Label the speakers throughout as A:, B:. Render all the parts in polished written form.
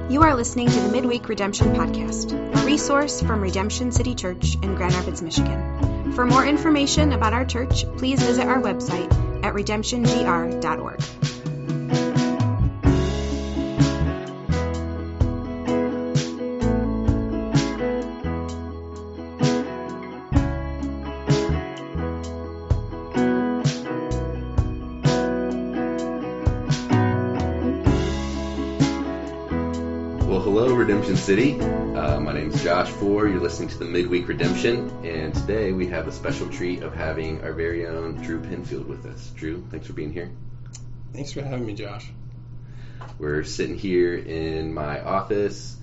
A: You are listening to the Midweek Redemption Podcast, a resource from Redemption City Church in Grand Rapids, Michigan. For more information about our church, please visit our website at redemptiongr.org.
B: Redemption City. My name is Josh Ford. You're listening to the Midweek Redemption, and today we have a special treat of having our very own Drew Penfield with us. Drew, thanks for being here.
C: Thanks for having me, Josh.
B: We're sitting here in my office,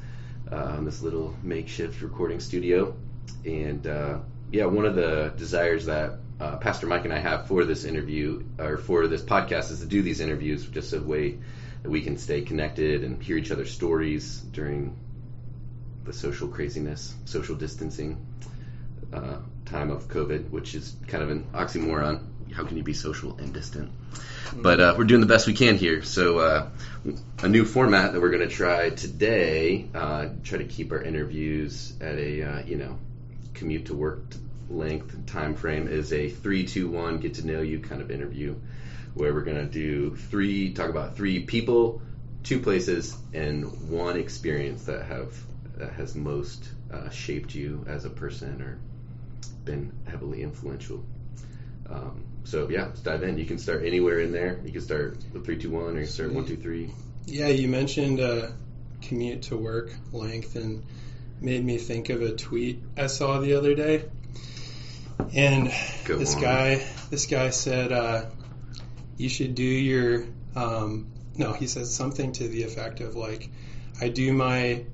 B: this little makeshift recording studio, and one of the desires that Pastor Mike and I have for this interview, or for this podcast, is to do these interviews just a way that we can stay connected and hear each other's stories during the social craziness, social distancing time of COVID, which is kind of an oxymoron. How can you be social and distant? But we're doing the best we can here. So a new format that we're going to try today, try to keep our interviews at a, commute to work length and time frame, is a 3-2-1 get to know you kind of interview, where we're going to talk about three people, two places, and one experience that has most shaped you as a person or been heavily influential. Let's dive in. You can start anywhere in there. You can start with 3-2-1, or you start 1-2-3. Yeah,
C: you mentioned commute to work length, and made me think of a tweet I saw the other day. And this guy said, you should do your, he says something to the effect of like, I do my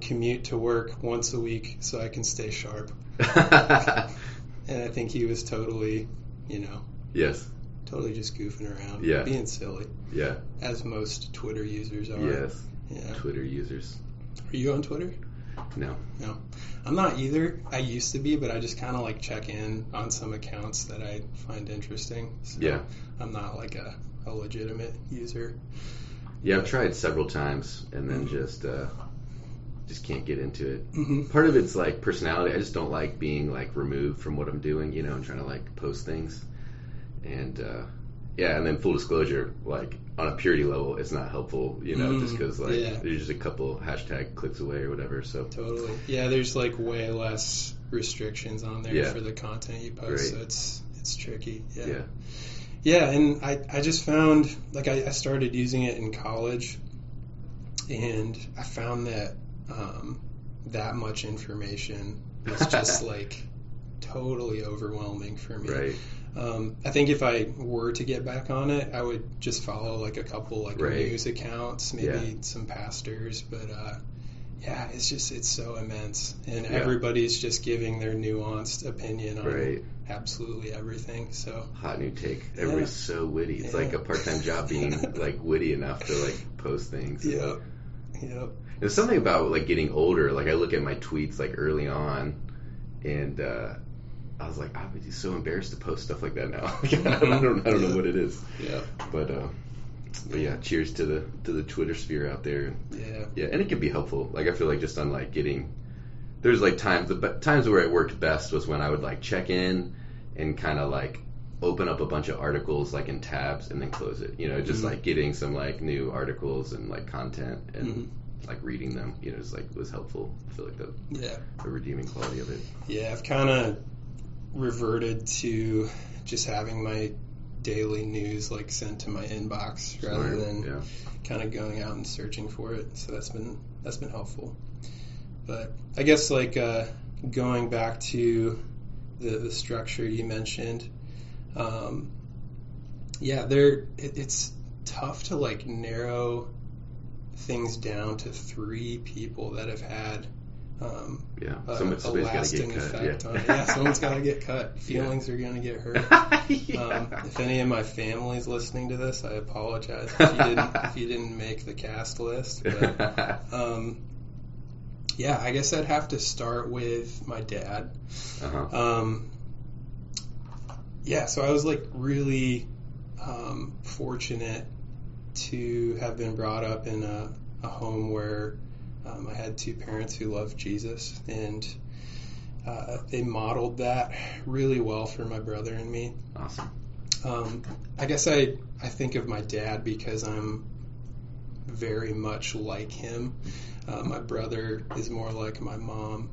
C: commute to work once a week so I can stay sharp. And I think he was totally,
B: yes,
C: totally just goofing around, being silly.
B: Yeah.
C: As most Twitter users are.
B: Yes. Yeah. Twitter users.
C: Are you on Twitter?
B: No.
C: I'm not either. I used to be, but I just kind of like check in on some accounts that I find interesting. So yeah. I'm not like a legitimate user.
B: Yeah, I've tried several times and then just can't get into it. Mm-hmm. Part of it's like personality. I just don't like being like removed from what I'm doing, and trying to like post things. And and then full disclosure, like on a purity level, it's not helpful, just because there's just a couple hashtag clicks away or whatever. So totally,
C: there's like way less restrictions on there for the content you post,
B: right.
C: So it's tricky. Yeah, and I just found like I started using it in college, and I found that that much information was just like totally overwhelming for me.
B: Right.
C: I think if I were to get back on it, I would just follow like a couple like news accounts, maybe some pastors, but it's so immense, and everybody's just giving their nuanced opinion on absolutely everything. So
B: hot new take. Everybody's so witty. It's like a part-time job being like witty enough to like post things.
C: Yep.
B: There's something about like getting older. Like I look at my tweets like early on, and I was like, I'd be so embarrassed to post stuff like that now. I don't know what it is. Yeah. But cheers to the Twitter sphere out there. Yeah, and it can be helpful. Like I feel like just on like there's like times where it worked best was when I would like check in and kind of like open up a bunch of articles like in tabs and then close it. Just like getting some like new articles and like content and like reading them. Just like was helpful. I feel like the redeeming quality of it.
C: Yeah, I've kind of reverted to just having my daily news like sent to my inbox rather than kind of going out and searching for it. So that's been helpful. But I guess like going back to the structure you mentioned, it's tough to like narrow things down to three people that have had a lasting effect on it. Yeah, someone's got to get cut. Feelings are going to get hurt. If any of my family's listening to this, I apologize if you didn't make the cast list. But I guess I'd have to start with my dad. So I was like really fortunate to have been brought up in a a home where I had two parents who loved Jesus, and they modeled that really well for my brother and me.
B: Awesome.
C: I guess I think of my dad because I'm very much like him. My brother is more like my mom.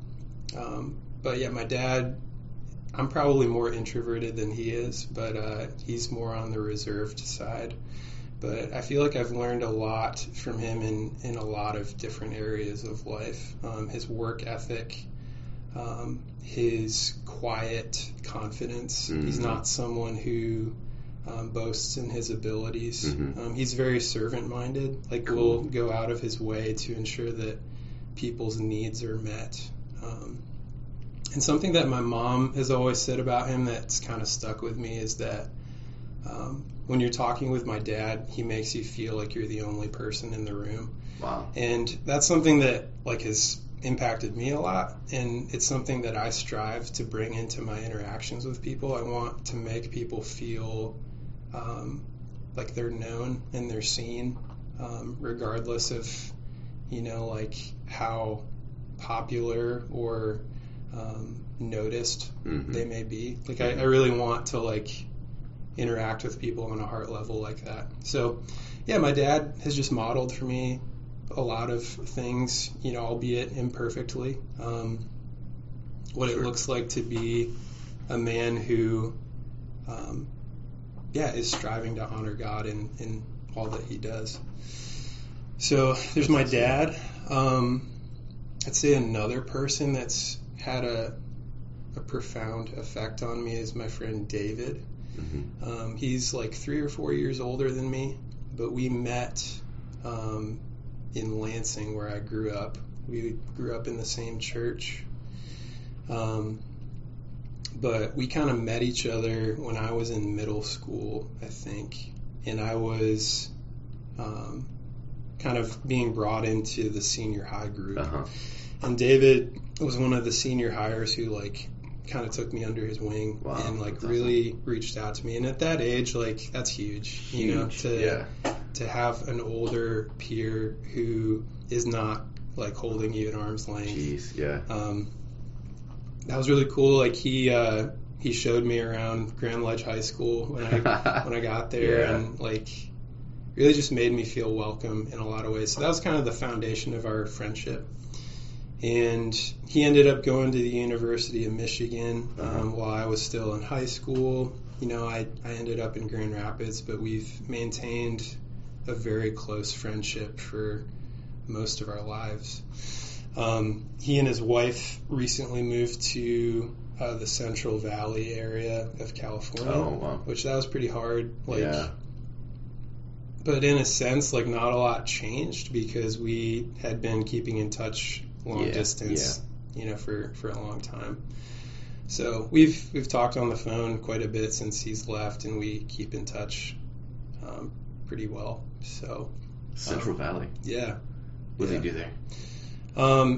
C: But yeah, my dad, I'm probably more introverted than he is, but he's more on the reserved side. But I feel like I've learned a lot from him in a lot of different areas of life. His work ethic, his quiet confidence. Mm-hmm. He's not someone who boasts in his abilities. Mm-hmm. He's very servant-minded. Like, cool. Will go out of his way to ensure that people's needs are met. And something that my mom has always said about him that's kind of stuck with me is that when you're talking with my dad, he makes you feel like you're the only person in the room.
B: Wow.
C: And that's something that like has impacted me a lot, and it's something that I strive to bring into my interactions with people. I want to make people feel like they're known and they're seen, regardless of, like how popular or noticed mm-hmm. they may be. Like I really want to like interact with people on a heart level like that. So yeah, my dad has just modeled for me a lot of things, albeit imperfectly, what it looks like to be a man who is striving to honor God in all that he does. So there's my dad. I'd say another person that's had a profound effect on me is my friend David. Mm-hmm. He's like 3 or 4 years older than me, but we met in Lansing, where I grew up. We grew up in the same church. But we kind of met each other when I was in middle school, I think. And I was kind of being brought into the senior high group. Uh-huh. And David was one of the senior hires who like kind of took me under his wing. Wow, and like really awesome. Reached out to me. And at that age, like that's huge. To have an older peer who is not like holding you at arm's length.
B: Jeez, yeah.
C: That was really cool. Like he showed me around Grand Ledge High School when I got there, yeah. And like really just made me feel welcome in a lot of ways. So that was kind of the foundation of our friendship. And he ended up going to the University of Michigan while I was still in high school. I ended up in Grand Rapids, but we've maintained a very close friendship for most of our lives. He and his wife recently moved to the Central Valley area of California, which that was pretty hard. But in a sense, like not a lot changed because we had been keeping in touch long distance, for a long time. So we've talked on the phone quite a bit since he's left, and we keep in touch pretty well. So
B: Central Valley.
C: Yeah.
B: What did he do there?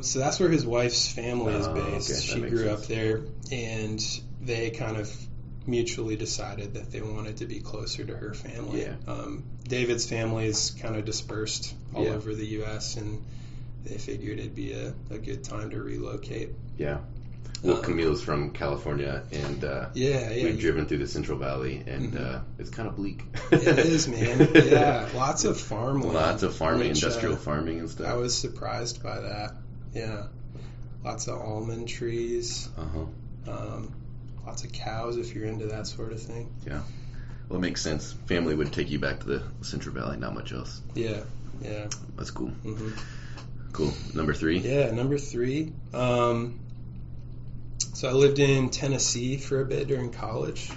C: So that's where his wife's family is based. Okay. She grew up there, and they kind of mutually decided that they wanted to be closer to her family. Yeah. David's family is kind of dispersed all over the U.S., and they figured it'd be a good time to relocate.
B: Yeah. Well, Camille's from California, and we've driven through the Central Valley, and it's kind of bleak.
C: It is, man. Yeah, lots of farmland.
B: Lots of farming, industrial farming and stuff.
C: I was surprised by that. Yeah. Lots of almond trees. Lots of cows if you're into that sort of thing.
B: Yeah. Well, it makes sense. Family would take you back to the Central Valley, not much else.
C: Yeah.
B: That's cool. Mm-hmm. Cool. Number 3?
C: Yeah, number 3. So I lived in Tennessee for a bit during college.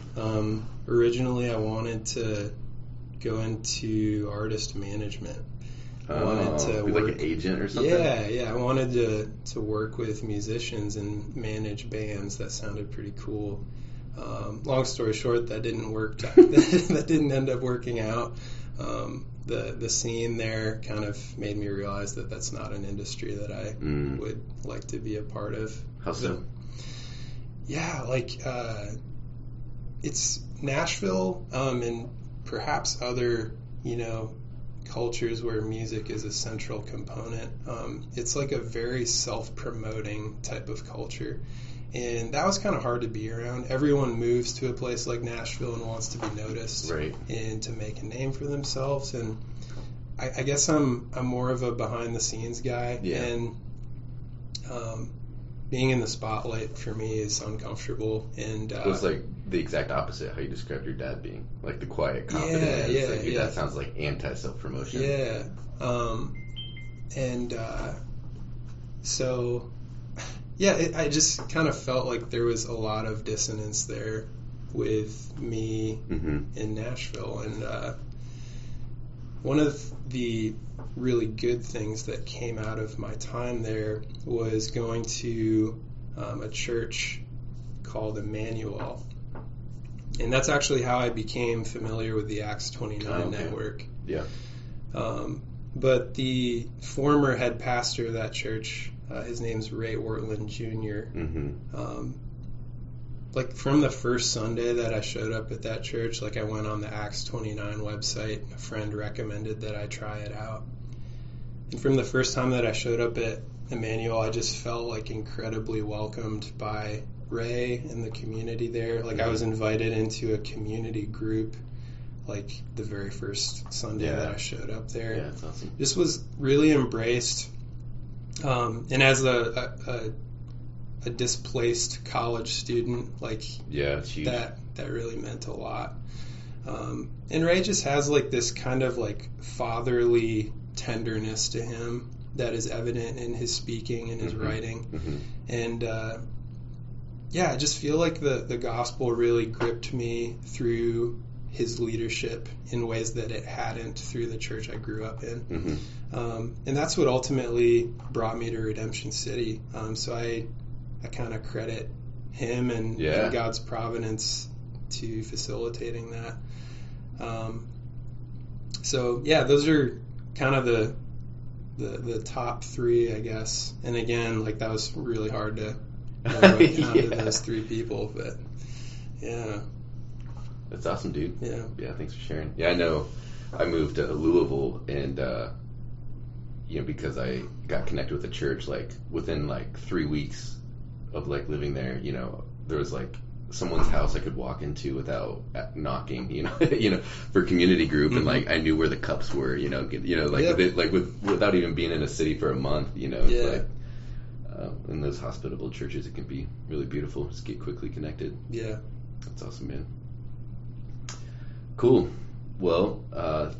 C: Originally, I wanted to go into artist management. I wanted to
B: be like an agent or something?
C: Yeah. I wanted to work with musicians and manage bands. That sounded pretty cool. Long story short, that didn't work. That didn't end up working out. The scene there kind of made me realize that that's not an industry that I would like to be a part of.
B: How so?
C: Yeah, it's Nashville, and perhaps other, cultures where music is a central component. It's like a very self-promoting type of culture. And that was kind of hard to be around. Everyone moves to a place like Nashville and wants to be noticed,
B: right,
C: and to make a name for themselves. And I guess I'm more of a behind-the-scenes guy,
B: yeah.
C: And being in the spotlight for me is uncomfortable. And
B: it was like the exact opposite how you described your dad being, like the quiet confidence.
C: Yeah,
B: like your dad sounds like anti-self-promotion.
C: Yeah, so. Yeah, I just kind of felt like there was a lot of dissonance there with me in Nashville. And one of the really good things that came out of my time there was going to a church called Emmanuel. And that's actually how I became familiar with the Acts 29 network.
B: Yeah.
C: But the former head pastor of that church, his name's Ray Ortland Jr. Like from the first Sunday that I showed up at that church, like I went on the Acts 29 website. A friend recommended that I try it out. And from the first time that I showed up at Emmanuel, I just felt like incredibly welcomed by Ray and the community there. Like I was invited into a community group like the very first Sunday that I showed up there.
B: Yeah, that's awesome.
C: Just was really embraced. And as a displaced college student, like
B: it's huge.
C: that really meant a lot. And Ray just has like this kind of like fatherly tenderness to him that is evident in his speaking and his writing. And I just feel like the gospel really gripped me through his leadership in ways that it hadn't through the church I grew up in. And that's what ultimately brought me to Redemption City. So I kind of credit him and God's providence to facilitating that. Those are kind of the top three, I guess. And again, like that was really hard to narrow it down to those three people, but yeah.
B: That's awesome, dude.
C: Yeah,
B: thanks for sharing. Yeah, I know I moved to Louisville, and because I got connected with the church, like within like 3 weeks of like living there, there was like someone's house I could walk into without knocking, for community group, and like I knew where the cups were, without even being in a city for a month, it's like in those hospitable churches, it can be really beautiful. Just get quickly connected.
C: Yeah,
B: that's awesome, man. Cool. Well,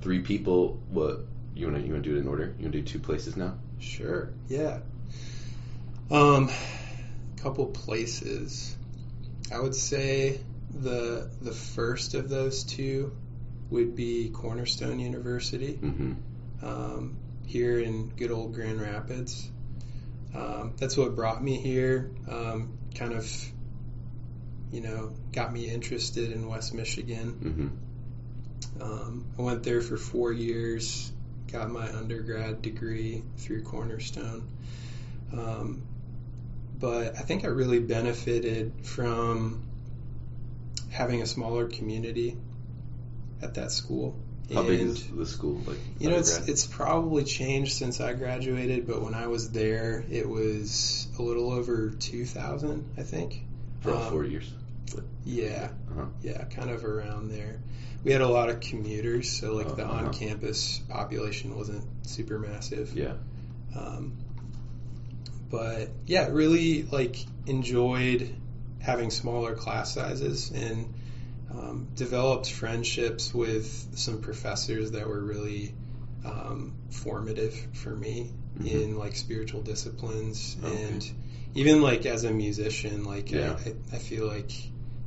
B: 3 people. What you want to do it in order? You want to do 2 places now?
C: Sure. Yeah. Couple places. I would say the first of those 2 would be Cornerstone University, here in good old Grand Rapids. That's what brought me here. Kind of, got me interested in West Michigan. I went there for 4 years, got my undergrad degree through Cornerstone. But I think I really benefited from having a smaller community at that school.
B: How big is the school? Like,
C: it's probably changed since I graduated, but when I was there, it was a little over 2,000, I think.
B: For all 4 years?
C: Yeah, kind of around there. We had a lot of commuters, so like the on-campus population wasn't super massive.
B: Yeah.
C: But yeah, really like enjoyed having smaller class sizes, and developed friendships with some professors that were really formative for me in like spiritual disciplines. And even like as a musician, like I feel like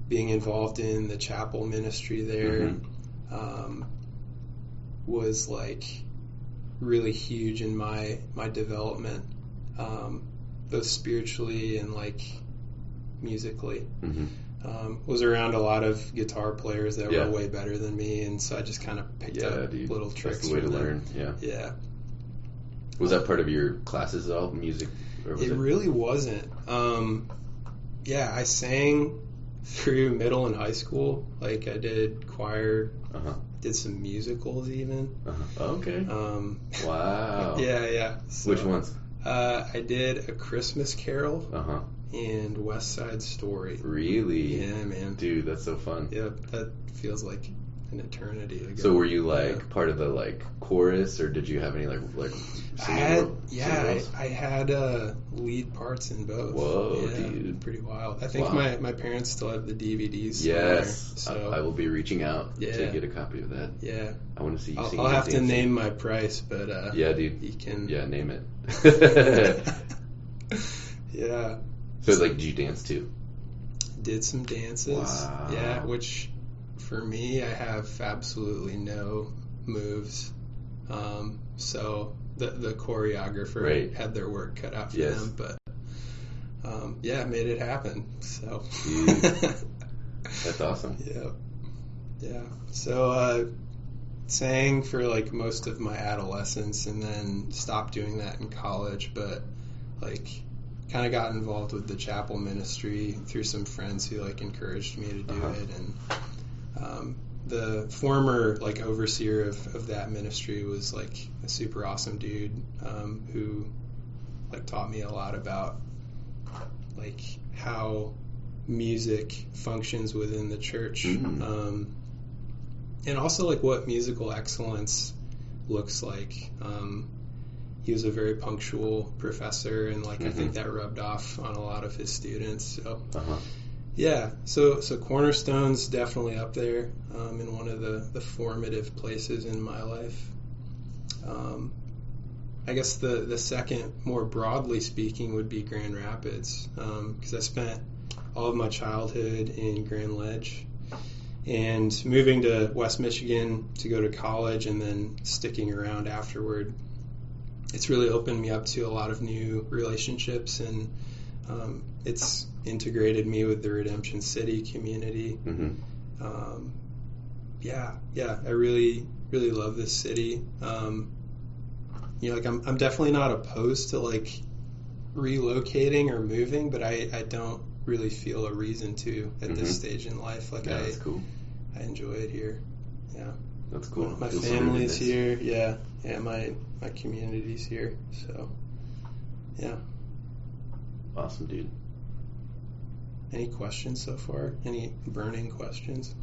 C: being involved in the chapel ministry there was like really huge in my development, both spiritually and like musically. Was around a lot of guitar players that were way better than me, and so I just kind of picked up little tricks.
B: That's the way to learn.
C: Yeah.
B: Was that part of your classes at all, music? Or was
C: it really wasn't. I sang through middle and high school. Like I did choir,
B: Uh-huh.
C: did some musicals even.
B: Uh-huh. Okay. Wow.
C: Yeah. So,
B: which ones?
C: I did A Christmas Carol
B: Uh-huh.
C: and West Side Story.
B: Really?
C: Yeah, man.
B: Dude, that's so fun.
C: Yep, that feels like an eternity ago.
B: So were you like part of the like chorus, or did you have any like
C: I had lead parts in both.
B: Whoa,
C: yeah,
B: dude.
C: Pretty wild. I think my parents still have the DVDs.
B: Yes.
C: So
B: I will be reaching out to get a copy of that.
C: Yeah.
B: I want to see you sing.
C: I'll have to name my price, but
B: yeah, dude.
C: You can.
B: Yeah, name it.
C: Yeah.
B: So like, did you dance too?
C: Did some dances.
B: Wow.
C: Yeah, which for me, I have absolutely no moves. So the choreographer had their work cut out for them, but made it happen. So
B: that's awesome.
C: Yeah. So sang for like most of my adolescence, and then stopped doing that in college, but like kind of got involved with the chapel ministry through some friends who like encouraged me to do it. And the former like overseer of that ministry was like a super awesome dude who like taught me a lot about like how music functions within the church, and also like what musical excellence looks like. He was a very punctual professor, and like I think that rubbed off on a lot of his students. So so Cornerstone's definitely up there in one of the formative places in my life. I guess the second, more broadly speaking, would be Grand Rapids, because I spent all of my childhood in Grand Ledge, and moving to West Michigan to go to college and then sticking around afterward, it's really opened me up to a lot of new relationships, and it's integrated me with the Redemption City community. I really love this city. Like I'm definitely not opposed to like relocating or moving, but I don't really feel a reason to at this stage in life. Like
B: that's cool.
C: I enjoy it here. Yeah,
B: that's cool.
C: My family's here. Yeah, my community's here. So yeah.
B: Awesome, dude.
C: Any questions so far? Any burning questions?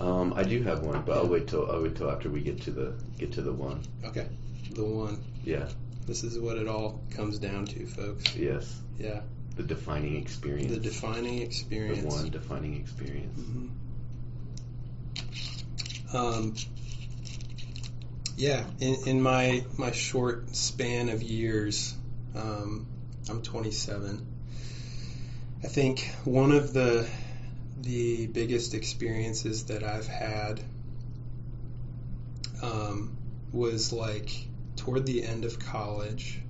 B: I do have one, but I'll wait till after we get to the one.
C: Okay, the one.
B: Yeah.
C: This is what it all comes down to, folks.
B: Yes.
C: Yeah.
B: The defining experience.
C: The defining experience.
B: The one defining experience.
C: In my short span of years, I'm 27. I think one of the biggest experiences that I've had was like toward the end of college.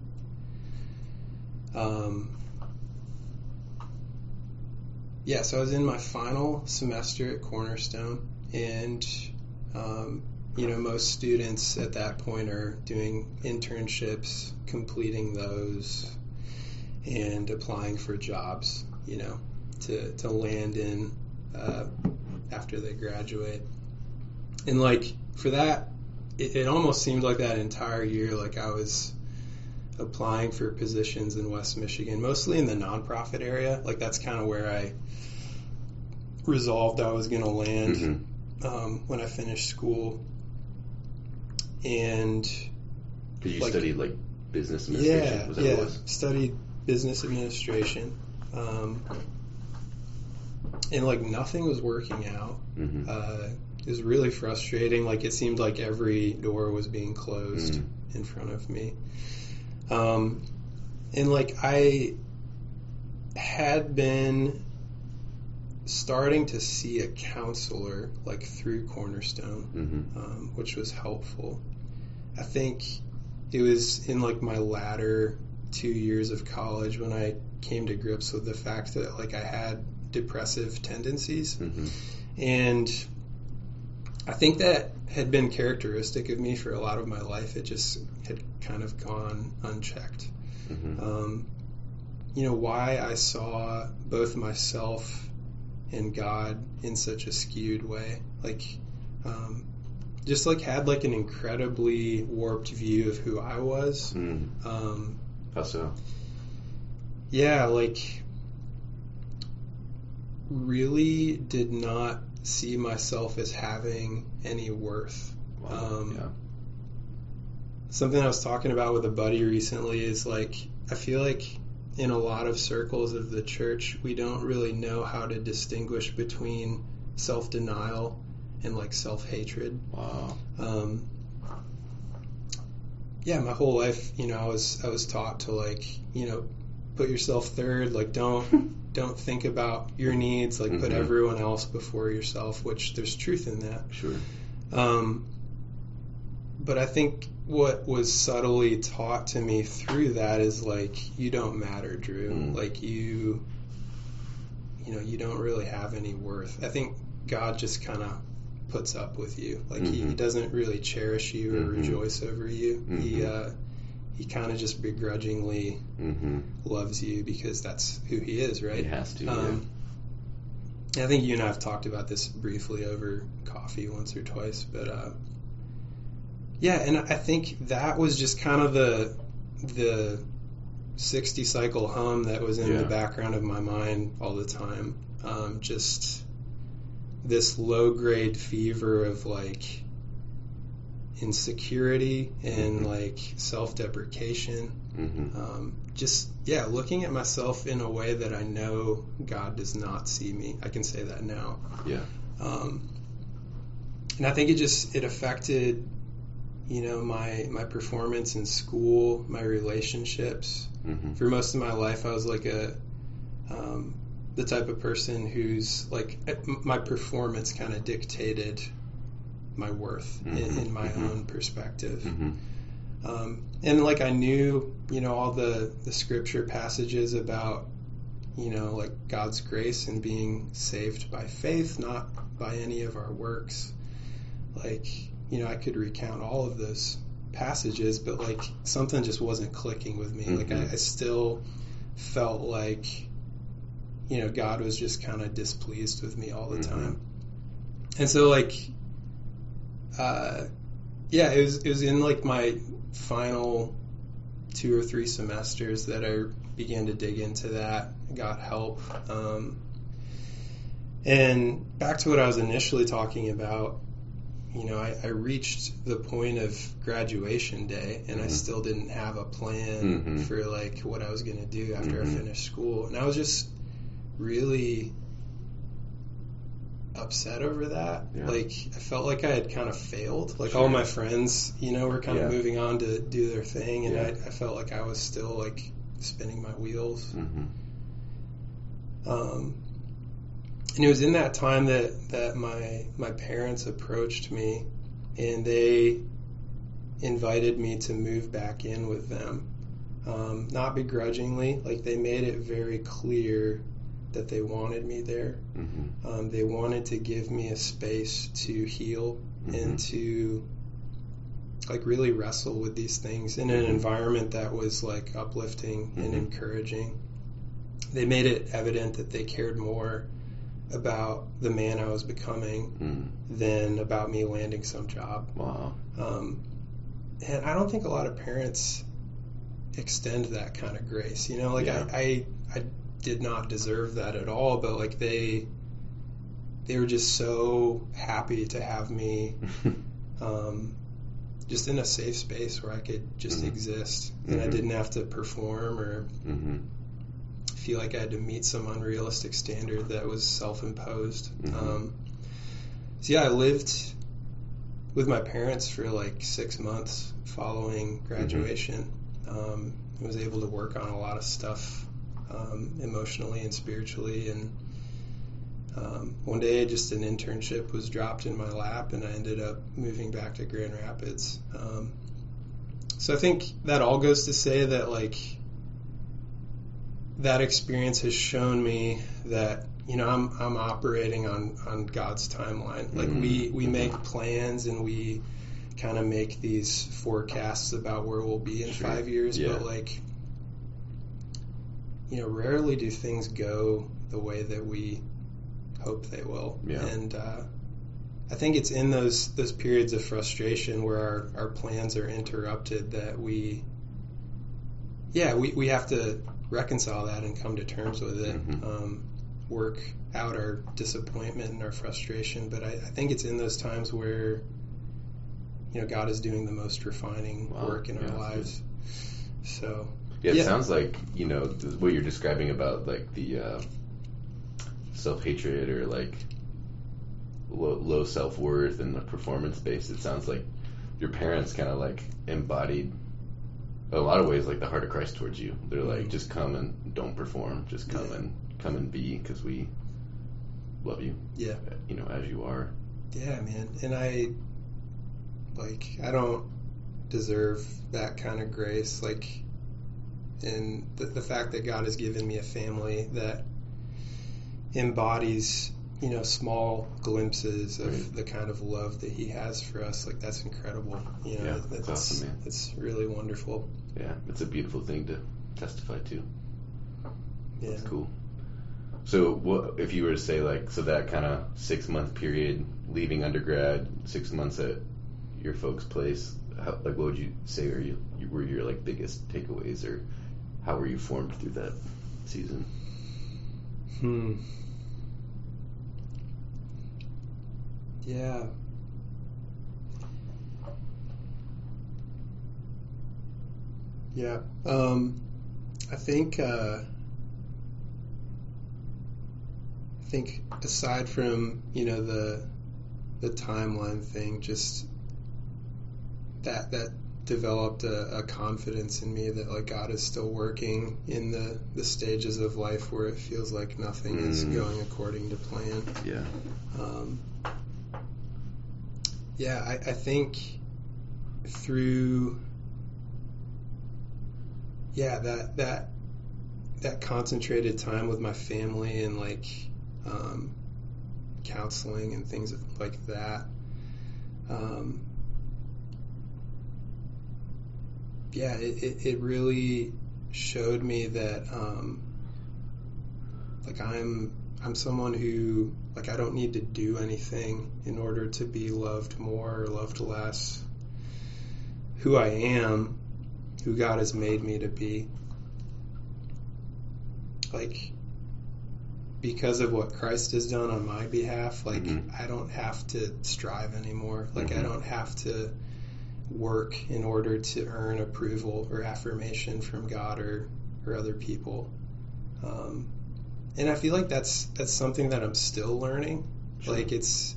C: So I was in my final semester at Cornerstone, and most students at that point are doing internships, completing those, and applying for jobs, to land in after they graduate. And like for that, it almost seemed like that entire year, like I was applying for positions in West Michigan, mostly in the nonprofit area. Like that's kind of where I resolved I was going to land when I finished school. And
B: because you studied like business administration, was that what it was?
C: Studied business administration, and like nothing was working out. It was really frustrating. Like it seemed like every door was being closed in front of me. And like I had been starting to see a counselor like through Cornerstone, which was helpful. I think it was in like my latter 2 years of college when I came to grips with the fact that like I had depressive tendencies, and I think that had been characteristic of me for a lot of my life. It just had kind of gone unchecked. Why I saw both myself and God in such a skewed way. Like, just like had like an incredibly warped view of who I was.
B: How so?
C: Yeah, like really did not see myself as having any worth. Something I was talking about with a buddy recently is like, I feel like in a lot of circles of the church, we don't really know how to distinguish between self-denial and like self-hatred.
B: Wow.
C: My whole life, I was taught to like, put yourself third, like don't think about your needs, like put everyone else before yourself, which there's truth in that.
B: Sure.
C: But I think what was subtly taught to me through that is like, you don't matter, Drew. Like you don't really have any worth. I think God just kind of puts up with you. Like he doesn't really cherish you or rejoice over you. He kind of just begrudgingly loves you because that's who he is, right?
B: He has to.
C: I think you and I have talked about this briefly over coffee once or twice, but and I think that was just kind of the 60 cycle hum that was in the background of my mind all the time. Just this low grade fever of like insecurity and like self-deprecation. Looking at myself in a way that I know God does not see me. I can say that now. And I think it affected my performance in school, my relationships. For most of my life, I was like the type of person who's like, my performance kind of dictated my worth in my own perspective. And like I knew, all the scripture passages about, like God's grace and being saved by faith, not by any of our works. Like, I could recount all of those passages, but like something just wasn't clicking with me. Like I still felt like, God was just kind of displeased with me all the time. And so like, it was in like my final 2 or 3 semesters that I began to dig into that, got help. And back to what I was initially talking about, I reached the point of graduation day and I still didn't have a plan for like what I was going to do after I finished school. And I was just really upset over that. Like I felt like I had kind of failed. Like all my friends, were kind of moving on to do their thing, and I felt like I was still like spinning my wheels. And it was in that time that my parents approached me and they invited me to move back in with them. Not begrudgingly, like they made it very clear that they wanted me there. They wanted to give me a space to heal and to like really wrestle with these things in an environment that was like uplifting and encouraging. They made it evident that they cared more about the man I was becoming than about me landing some job.
B: Wow.
C: And I don't think a lot of parents extend that kind of grace. I did not deserve that at all, but like they were just so happy to have me just in a safe space where I could just exist and I didn't have to perform or feel like I had to meet some unrealistic standard that was self-imposed. I lived with my parents for like 6 months following graduation. I was able to work on a lot of stuff emotionally and spiritually, and one day just an internship was dropped in my lap and I ended up moving back to Grand Rapids. So I think that all goes to say that like that experience has shown me that I'm operating on God's timeline. Like we make plans and we kind of make these forecasts about where we'll be in 5 years, but like rarely do things go the way that we hope they will.
B: Yeah.
C: And I think it's in those periods of frustration where our plans are interrupted that we have to reconcile that and come to terms with it. Work out our disappointment and our frustration. But I think it's in those times where, God is doing the most refining work in our lives. So
B: it sounds like what you're describing about like the self-hatred or like low self-worth and the performance based. It sounds like your parents kind of like embodied a lot of ways like the heart of Christ towards you. They're like, just come and don't perform, just come and be, because we love you as you are.
C: Man. And I don't deserve that kind of grace, and the fact that God has given me a family that embodies small glimpses of the kind of love that he has for us, that's incredible.
B: That's awesome, man.
C: It's really wonderful.
B: Yeah, it's a beautiful thing to testify to.
C: Yeah.
B: That's cool. So what if you were to say so that kind of 6-month period leaving undergrad, 6 months at your folks' place, what would you say were your biggest takeaways, or how were you formed through that season?
C: Yeah. I think aside from the timeline thing, just that developed a confidence in me that God is still working in the stages of life where it feels like nothing is going according to plan. I think through that concentrated time with my family and counseling and things like that, it really showed me that I'm someone who I don't need to do anything in order to be loved more or loved less. Who I am, who God has made me to be, because of what Christ has done on my behalf, I don't have to strive anymore. I don't have to work in order to earn approval or affirmation from God or other people. And I feel that's something that I'm still learning. Sure. It's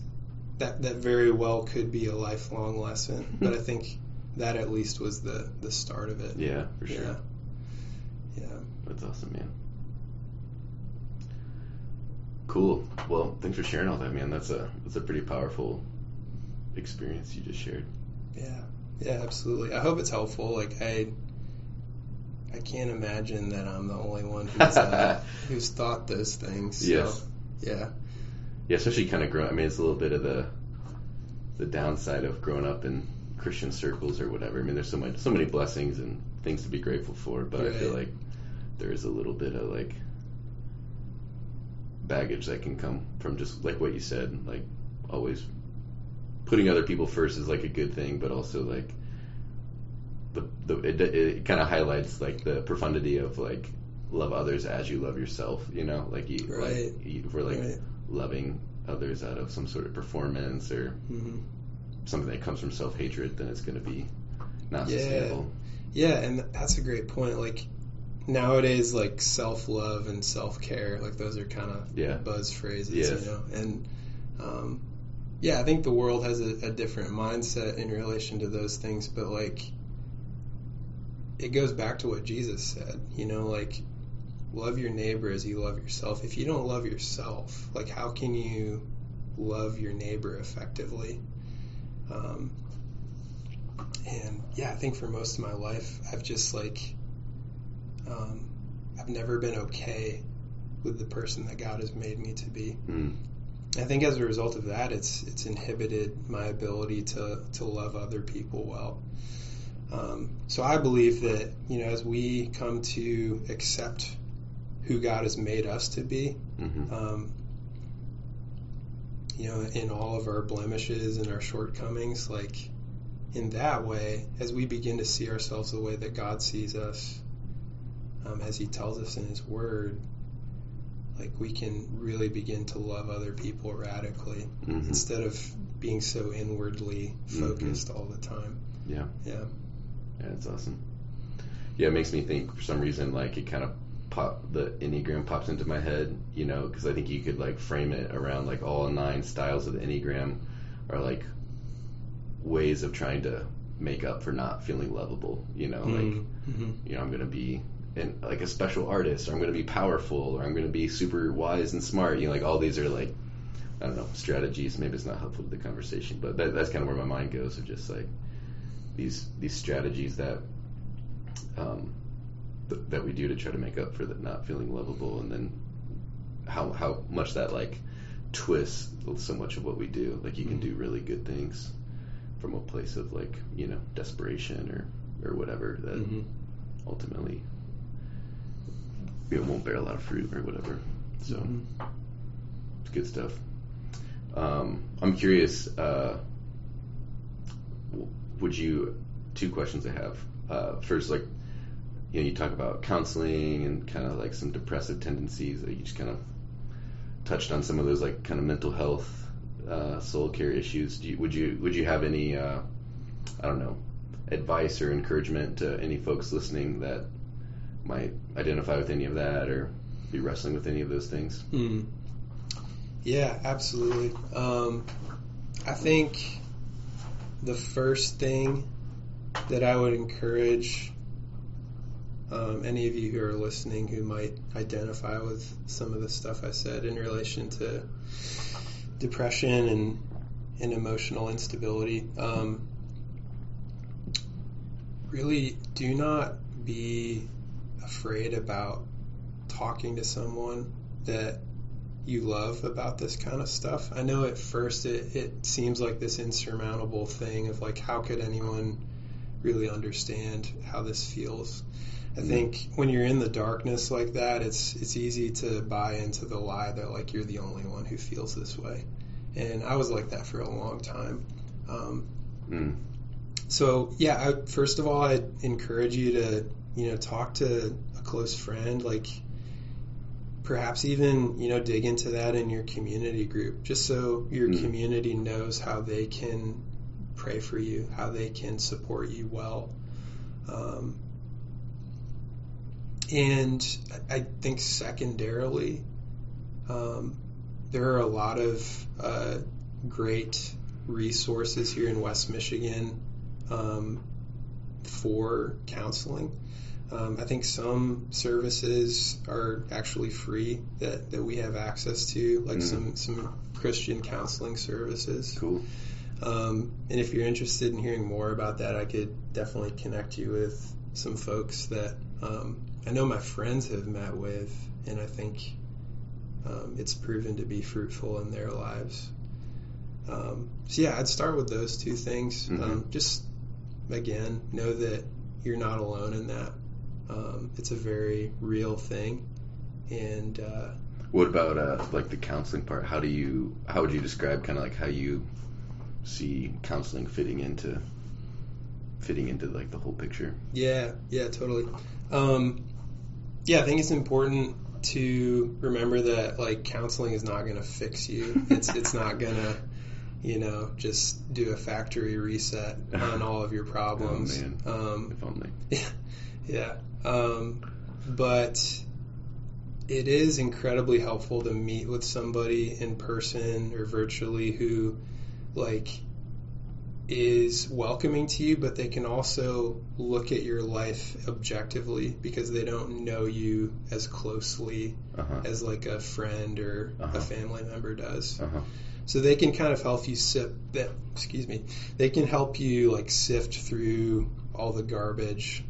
C: that very well could be a lifelong lesson, but I think that at least was the start of it.
B: Yeah, for sure.
C: Yeah.
B: That's awesome, man. Cool. Well, thanks for sharing all that, man. That's a pretty powerful experience you just shared.
C: Yeah, absolutely. I hope it's helpful. I can't imagine that I'm the only one who's thought those things. So,
B: yes.
C: Yeah,
B: especially kind of growing. I mean, it's a little bit of the downside of growing up in Christian circles or whatever. I mean, there's so many blessings and things to be grateful for, but right. I feel like there is a little bit of baggage that can come from just like what you said, always putting other people first is a good thing, but also it kind of highlights the profundity of love others as you love yourself, if we're loving others out of some sort of performance or something that comes from self-hatred, then it's going to be not sustainable.
C: Yeah, and that's a great point. Nowadays, self-love and self-care, those are kind of buzz phrases,
B: yes.
C: And I think the world has a different mindset in relation to those things, but it goes back to what Jesus said, love your neighbor as you love yourself. If you don't love yourself, how can you love your neighbor effectively? I think for most of my life, I've just I've never been okay with the person that God has made me to be. I think as a result of that, it's inhibited my ability to love other people well. So I believe that, as we come to accept who God has made us to be, in all of our blemishes and our shortcomings, like in that way, as we begin to see ourselves the way that God sees us, as he tells us in his word, like we can really begin to love other people radically instead of being so inwardly focused all the time.
B: Yeah, that's awesome. Yeah, it makes me think for some reason like it kind of the Enneagram pops into my head, because I think you could like frame it around like all 9 styles of the Enneagram are like ways of trying to make up for not feeling lovable, I'm going to be like a special artist, or I'm going to be powerful, or I'm going to be super wise and smart, like all these are like, I don't know, strategies. Maybe it's not helpful to the conversation, but that's kind of where my mind goes, of just like these strategies that that we do to try to make up for the not feeling lovable, and then how much that like twists so much of what we do. Like you can do really good things from a place of like desperation or whatever that ultimately won't bear a lot of fruit or whatever. So it's good stuff. I'm curious. Would you? 2 questions I have. First, like you talk about counseling and kind of like some depressive tendencies. You just kind of touched on some of those like kind of mental health, soul care issues. Would you have any I don't know, advice or encouragement to any folks listening that might identify with any of that or be wrestling with any of those things?
C: Yeah, absolutely. I think the first thing that I would encourage any of you who are listening who might identify with some of the stuff I said in relation to depression and emotional instability, really do not be afraid about talking to someone that you love about this kind of stuff. I know at first it seems like this insurmountable thing of like, how could anyone really understand how this feels? I think when you're in the darkness like that, it's easy to buy into the lie that like you're the only one who feels this way. And I was like that for a long time. So yeah, first of all, I'd encourage you to, talk to a close friend, like perhaps even, dig into that in your community group, just so your community knows how they can pray for you, how they can support you well. And I think secondarily, there are a lot of great resources here in West Michigan for counseling. I think some services are actually free that we have access to, like some Christian counseling services.
B: Cool.
C: And if you're interested in hearing more about that, I could definitely connect you with some folks that I know my friends have met with, and I think it's proven to be fruitful in their lives. So yeah, I'd start with those 2 things. Just, again, know that you're not alone in that. It's a very real thing. And
B: what about like the counseling part? How would you describe kind of like how you see counseling fitting into like the whole picture? Yeah,
C: totally. I think it's important to remember that like counseling is not going to fix you. It's not going to, just do a factory reset on all of your problems.
B: Oh, man. If only.
C: Yeah. But it is incredibly helpful to meet with somebody in person or virtually who like is welcoming to you, but they can also look at your life objectively because they don't know you as closely as like a friend or a family member does. So they can kind of help you they can help you like sift through all the garbage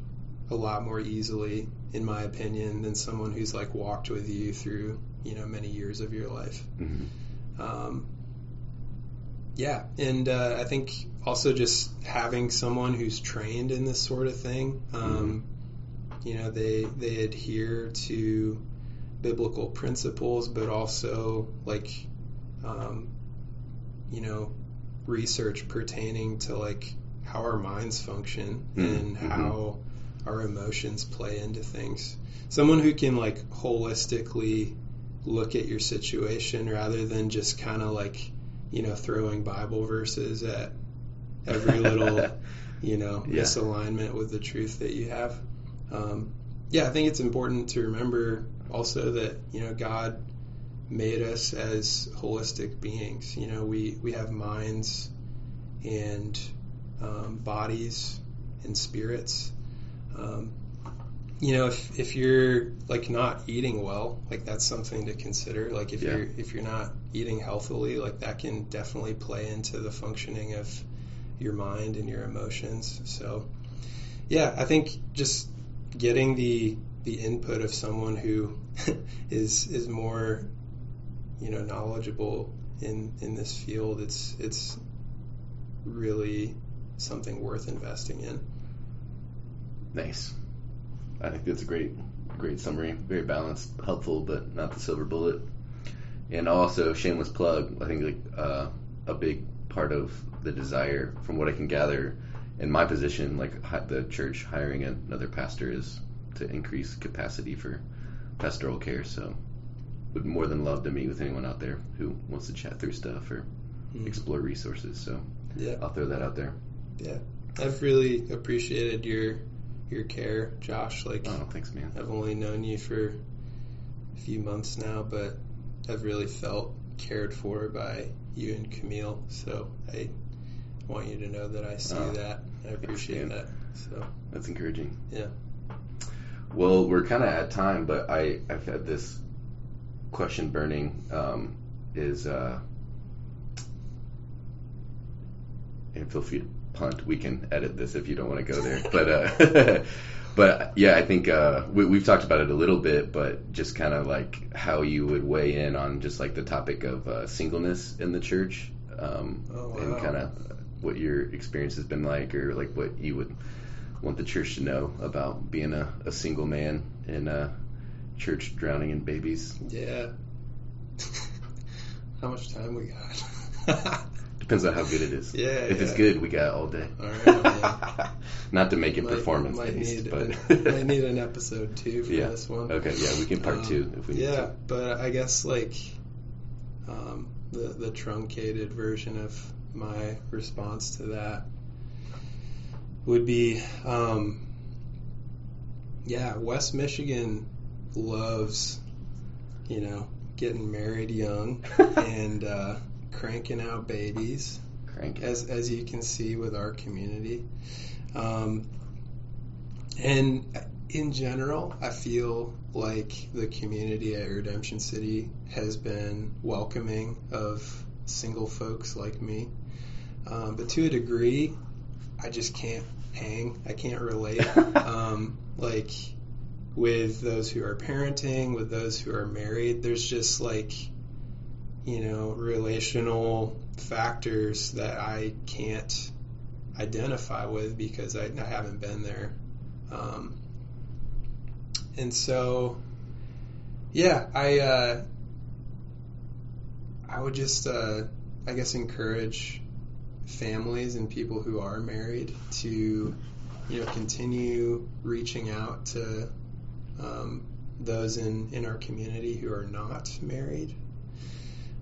C: a lot more easily, in my opinion, than someone who's like walked with you through, many years of your life. And I think also just having someone who's trained in this sort of thing, they adhere to biblical principles, but also like research pertaining to like how our minds function and how our emotions play into things. Someone who can like holistically look at your situation rather than just kind of like, throwing Bible verses at every little, misalignment with the truth that you have. I think it's important to remember also that, God made us as holistic beings. We have minds and bodies and spirits. If you're like not eating well, like that's something to consider. Like if you're not eating healthily, like that can definitely play into the functioning of your mind and your emotions. So I think just getting the input of someone who is more knowledgeable in this field, it's really something worth investing in.
B: Nice. I think that's a great summary. Very balanced, helpful, but not the silver bullet. And also, shameless plug, I think like a big part of the desire, from what I can gather in my position, like the church hiring another pastor, is to increase capacity for pastoral care. So would more than love to meet with anyone out there who wants to chat through stuff or explore resources. So I'll throw that out there.
C: Yeah, I've really appreciated your care, Josh. Like,
B: oh, thanks, man.
C: I've only known you for a few months now, but I've really felt cared for by you and Camille. So I want you to know that I see that. I appreciate that. So
B: that's encouraging.
C: Yeah.
B: Well, we're kind of at time, but I've had this question burning. And feel free to punt. We can edit this if you don't want to go there. But yeah, I think we've talked about it a little bit, but just kind of like how you would weigh in on just like the topic of singleness in the church, and kind of what your experience has been like, or like what you would want the church to know about being a single man in a church drowning in babies.
C: Yeah. How much time we got?
B: Depends on how good it is.
C: Yeah.
B: If it's good, we got all day.
C: All right. Man.
B: Not to make it performance based, but
C: might need an episode 2 for this one.
B: Okay. Yeah, we can part 2 if we need to.
C: Yeah, but I guess like the truncated version of my response to that would be, West Michigan loves, getting married young and cranking out babies, as you can see with our community. And in general, I feel like the community at Redemption City has been welcoming of single folks like me. But to a degree, I just can't hang. I can't relate. Like with those who are parenting, with those who are married, there's just like, relational factors that I can't identify with because I haven't been there. And so, I would just, I guess, encourage families and people who are married to, continue reaching out to those in our community who are not married,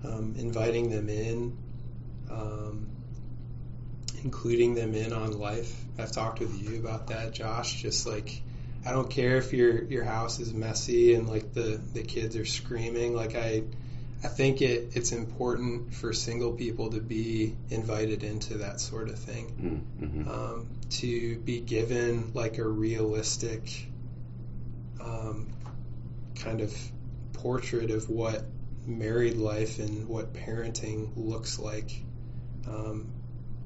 C: inviting them in, including them in on life. I've talked with you about that, Josh. Just like, I don't care if your house is messy and like the kids are screaming. Like I think it's important for single people to be invited into that sort of thing, to be given like a realistic kind of portrait of what married life and what parenting looks like,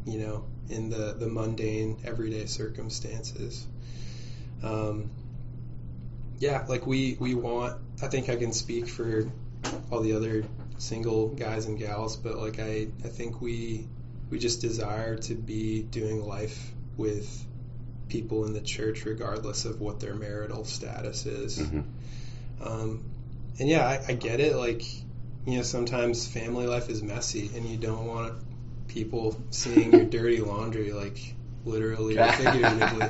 C: in the mundane everyday circumstances. Like we want, I think I can speak for all the other single guys and gals, but like I think we just desire to be doing life with people in the church regardless of what their marital status is. And I get it, like sometimes family life is messy, and you don't want people seeing your dirty laundry, like literally or figuratively.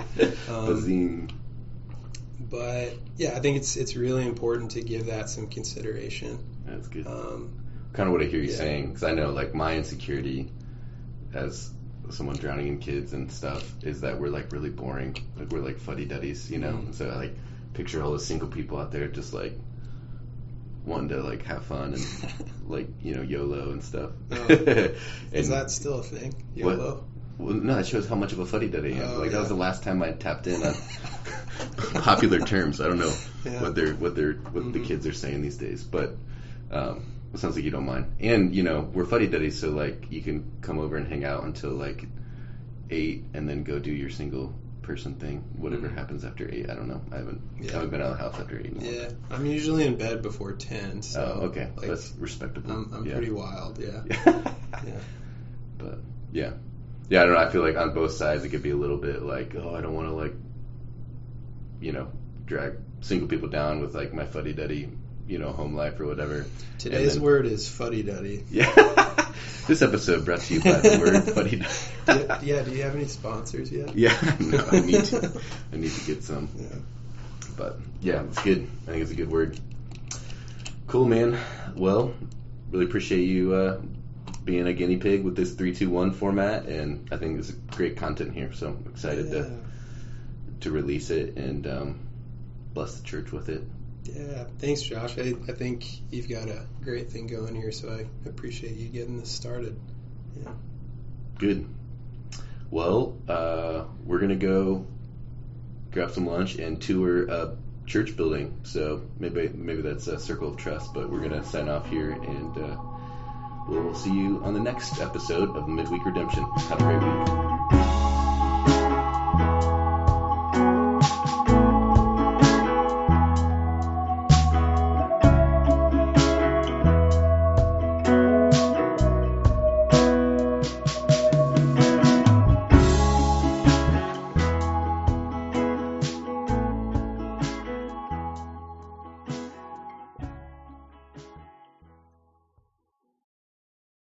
C: But yeah, I think it's really important to give that some consideration.
B: That's good. Kind of what I hear you saying, because I know like my insecurity as someone drowning in kids and stuff is that we're like really boring, like we're like fuddy-duddies, So I like picture all the single people out there just like wanting to like have fun and like YOLO and stuff.
C: Is that still a thing? YOLO?
B: Well, no, it shows how much of a fuddy-duddy I am. That was the last time I tapped in on popular terms. I don't know what the kids are saying these days, but it sounds like you don't mind. And we're fuddy-duddies, so like you can come over and hang out until like 8, and then go do your single person thing. Whatever happens after 8, I don't know. I haven't been out of the house after 8.
C: Yeah, I'm usually in bed before 10. So
B: okay, like, that's respectable.
C: I'm pretty wild. Yeah.
B: But yeah, I don't know. I feel like on both sides it could be a little bit like, I don't want to like, drag single people down with like my fuddy-duddy, home life or whatever.
C: Today's word is fuddy-duddy.
B: Yeah. This episode brought to you by the word fuddy-duddy.
C: Yeah. Do you have any sponsors yet?
B: Yeah. No, I need to get some. Yeah. But yeah, it's good. I think it's a good word. Cool, man. Well, really appreciate you being a guinea pig with this 3-2-1 format, and I think there's great content here. So I'm excited to release it and bless the church with it.
C: Yeah, thanks, Josh. I think you've got a great thing going here, so I appreciate you getting this started. Yeah.
B: Good. Well, we're going to go grab some lunch and tour a church building. So maybe that's a circle of trust, but we're going to sign off here, and we'll see you on the next episode of Midweek Redemption. Have a great week.